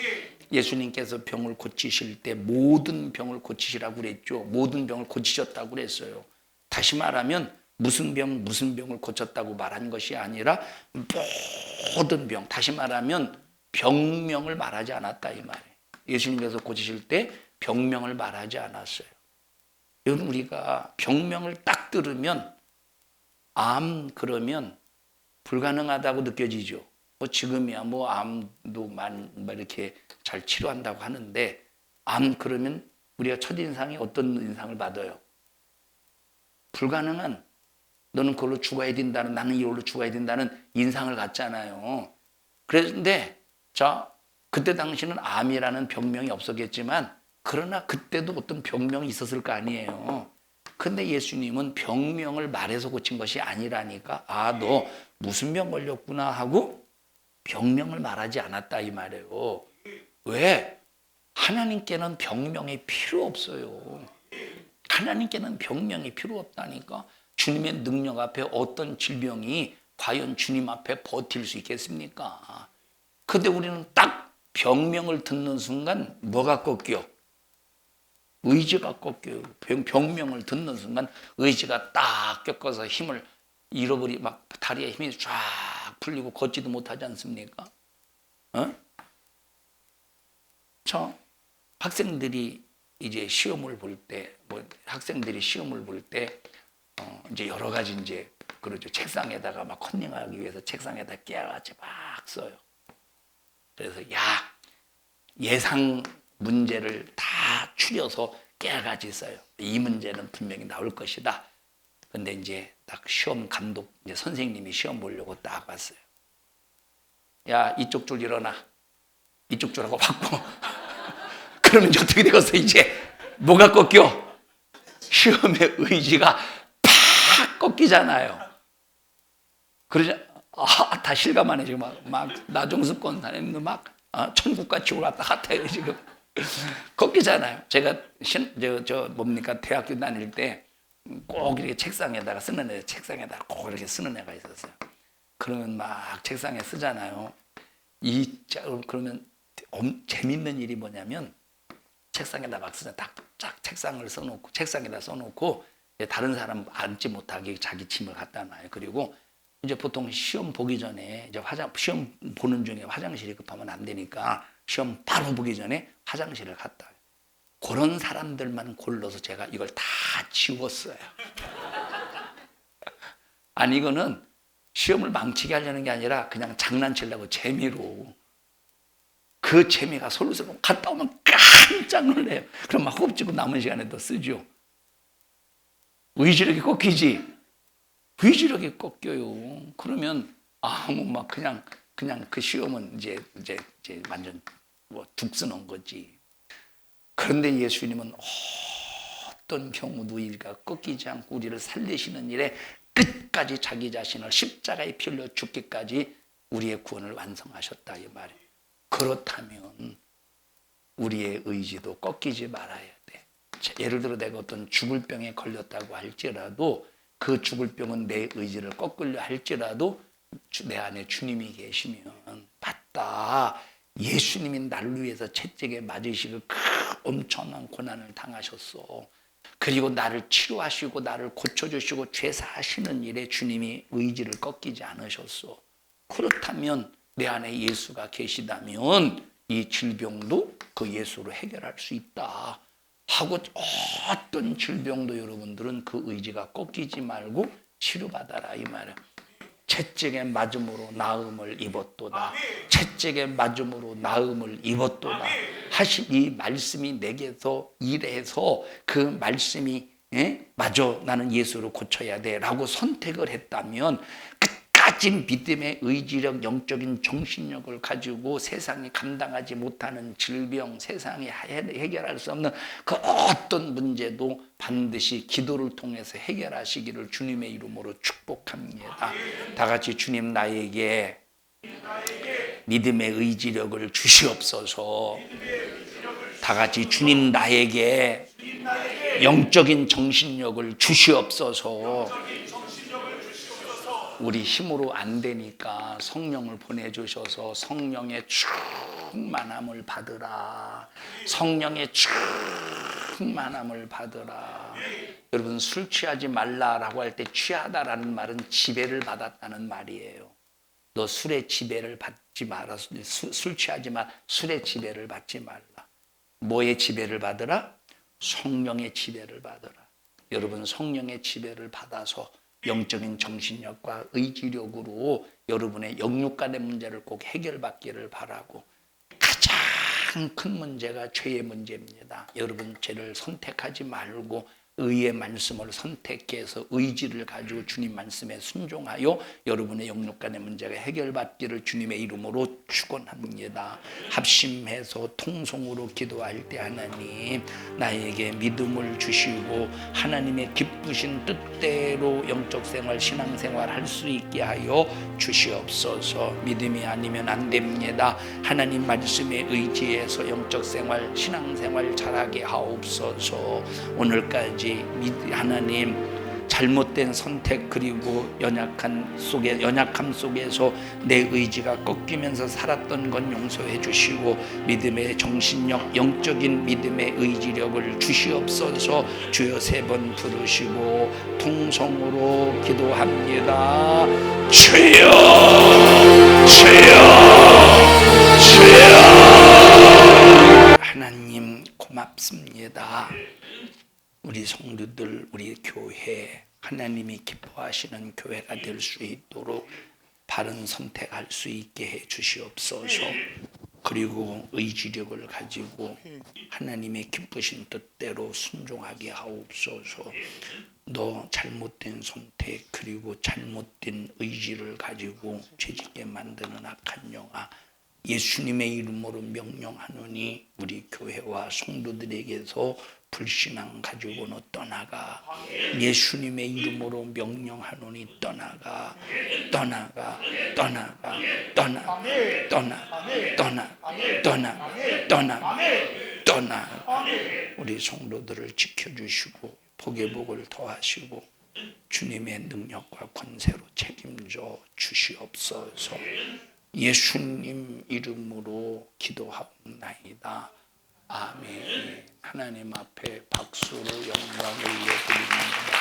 예수님께서 병을 고치실 때 모든 병을 고치시라고 그랬죠. 모든 병을 고치셨다고 그랬어요. 다시 말하면 무슨 병을 고쳤다고 말한 것이 아니라 모든 병, 다시 말하면 병명을 말하지 않았다 이 말이에요. 예수님께서 고치실 때 병명을 말하지 않았어요. 여러분 우리가 병명을 딱 들으면 암 그러면 불가능하다고 느껴지죠. 지금이야 암도 이렇게 잘 치료한다고 하는데 암 그러면 우리가 첫인상이 어떤 인상을 받아요? 불가능한, 너는 그걸로 죽어야 된다는, 나는 이걸로 죽어야 된다는 인상을 갖잖아요. 그런데 그때 당시는 암이라는 병명이 없었겠지만 그러나 그때도 어떤 병명이 있었을 거 아니에요. 근데 예수님은 병명을 말해서 고친 것이 아니라니까 너 무슨 병 걸렸구나 하고 병명을 말하지 않았다 이 말이에요. 왜? 하나님께는 병명이 필요 없어요. 하나님께는 병명이 필요 없다니까. 주님의 능력 앞에 어떤 질병이 과연 주님 앞에 버틸 수 있겠습니까? 근데 우리는 딱 병명을 듣는 순간 뭐가 꺾여? 의지가 꺾여요. 병명을 듣는 순간 의지가 딱 꺾어서 힘을 막 다리에 힘이 쫙 풀리고 걷지도 못하지 않습니까? 학생들이 이제 시험을 볼 때, 이제 여러 가지 그러죠. 책상에다가 막 컨닝하기 위해서 책상에다 깨알같이 막 써요. 그래서 예상 문제를 다 추려서 깨알같이 써요. 이 문제는 분명히 나올 것이다. 근데 이제 딱 시험 감독, 선생님이 시험 보려고 딱 왔어요. 이쪽 줄 일어나. 이쪽 줄하고 바꿔. 그러면 이제 어떻게 되겠어? 이제 뭐가 꺾여? 시험의 의지가 팍 꺾이잖아요. 다 실감하네 지금 막 나종섭 권사님도 막 천국과 지옥 왔다 갔다 해요 지금. 걷기잖아요. 제가 뭡니까 대학교 다닐 때 꼭 이렇게 책상에다가 쓰는 애, 책상에다가 꼭 이렇게 쓰는 애가 있었어요. 그러면 막 책상에 쓰잖아요. 그러면 재밌는 일이 뭐냐면 책상에다 막 쓰자 딱 책상을 써놓고 책상에다 써놓고 다른 사람 앉지 못하게 자기 짐을 갖다 놔요. 그리고 이제 보통 시험 보기 전에 이제 시험 보는 중에 화장실이 급하면 안 되니까 시험 바로 보기 전에 화장실을 갔다 와요. 그런 사람들만 골라서 제가 이걸 다 지웠어요. 아니 이거는 시험을 망치게 하려는 게 아니라 그냥 장난치려고 재미로. 그 재미가 솔솔 갔다 오면 깜짝 놀래요. 그럼 막 흡지고 남은 시간에 또 쓰죠. 의지력이 꺾이지. 의지력이 꺾여요. 그러면 막 그냥 그 시험은 이제 완전 둑 쓰는 거지. 그런데 예수님은 어떤 경우도 의지가 꺾이지 않고 우리를 살리시는 일에 끝까지 자기 자신을 십자가에 피 흘려 죽기까지 우리의 구원을 완성하셨다 이 말이에요. 그렇다면 우리의 의지도 꺾이지 말아야 돼. 예를 들어 내가 어떤 죽을 병에 걸렸다고 할지라도 그 죽을 병은 내 의지를 꺾으려 할지라도 내 안에 주님이 계시면 맞다. 예수님이 나를 위해서 채찍에 맞으시고 그 엄청난 고난을 당하셨어. 그리고 나를 치료하시고 나를 고쳐주시고 죄사하시는 일에 주님이 의지를 꺾이지 않으셨어. 그렇다면 내 안에 예수가 계시다면 이 질병도 그 예수로 해결할 수 있다 하고 어떤 질병도 여러분들은 그 의지가 꺾이지 말고 치료받아라 이 말이에요. 채찍에 맞음으로 나음을 입었도다. 채찍에 맞음으로 나음을 입었도다. 하신 이 말씀이 내게서 일해서 그 말씀이 맞아 나는 예수로 고쳐야 돼 라고 선택을 했다면 끝까지 믿음의 의지력 영적인 정신력을 가지고 세상이 감당하지 못하는 질병 세상이 해결할 수 없는 그 어떤 문제도 반드시 기도를 통해서 해결하시기를 주님의 이름으로 축복합니다. 다 같이 주님 나에게 믿음의 의지력을 주시옵소서. 다 같이 주님 나에게 영적인 정신력을 주시옵소서. 우리 힘으로 안 되니까 성령을 보내주셔서 성령의 충만함을 받으라. 성령의 충만함을 받으라. 여러분 술 취하지 말라라고 할 때 취하다라는 말은 지배를 받았다는 말이에요. 너 술의 지배를 받지 마라. 술 취하지 마. 술의 지배를 받지 말라. 뭐의 지배를 받으라? 성령의 지배를 받으라. 여러분 성령의 지배를 받아서 영적인 정신력과 의지력으로 여러분의 영육간의 문제를 꼭 해결받기를 바라고, 가장 큰 문제가 죄의 문제입니다. 여러분 죄를 선택하지 말고 의의 말씀을 선택해서 의지를 가지고 주님 말씀에 순종하여 여러분의 영육간의 문제가 해결받기를 주님의 이름으로 축원합니다. 합심해서 통성으로 기도할 때 하나님 나에게 믿음을 주시고 하나님의 기쁘신 뜻대로 영적 생활 신앙생활 할 수 있게 하여 주시옵소서. 믿음이 아니면 안 됩니다. 하나님 말씀에 의지해서 영적 생활 신앙생활 잘하게 하옵소서. 오늘까지 하나님 잘못된 선택 그리고 연약함 속에서 내 의지가 꺾이면서 살았던 건 용서해 주시고 믿음의 정신력 영적인 믿음의 의지력을 주시옵소서. 주여 3번 부르시고 통성으로 기도합니다. 주여 주여 주여. 하나님 고맙습니다. 우리 성도들, 우리 교회, 하나님이 기뻐하시는 교회가 될 수 있도록 바른 선택할 수 있게 해 주시옵소서. 그리고 의지력을 가지고 하나님의 기쁘신 뜻대로 순종하게 하옵소서. 너 잘못된 선택 그리고 잘못된 의지를 가지고 죄짓게 만드는 악한 영아 예수님의 이름으로 명령하노니 우리 교회와 성도들에게서 불신앙 가지고는 떠나가. 예수님의 이름으로 명령하노니 떠나가. 떠나가. 떠나가. 떠나가. 떠나가. 떠나가. 떠나가. 떠나가. 떠나가. 우리 성도들을 지켜주시고 복의 복을 더하시고 주님의 능력과 권세로 책임져 주시옵소서. 예수님 이름으로 기도하옵나이다. 아멘. 하나님 앞에 박수로 영광을 올려드립니다.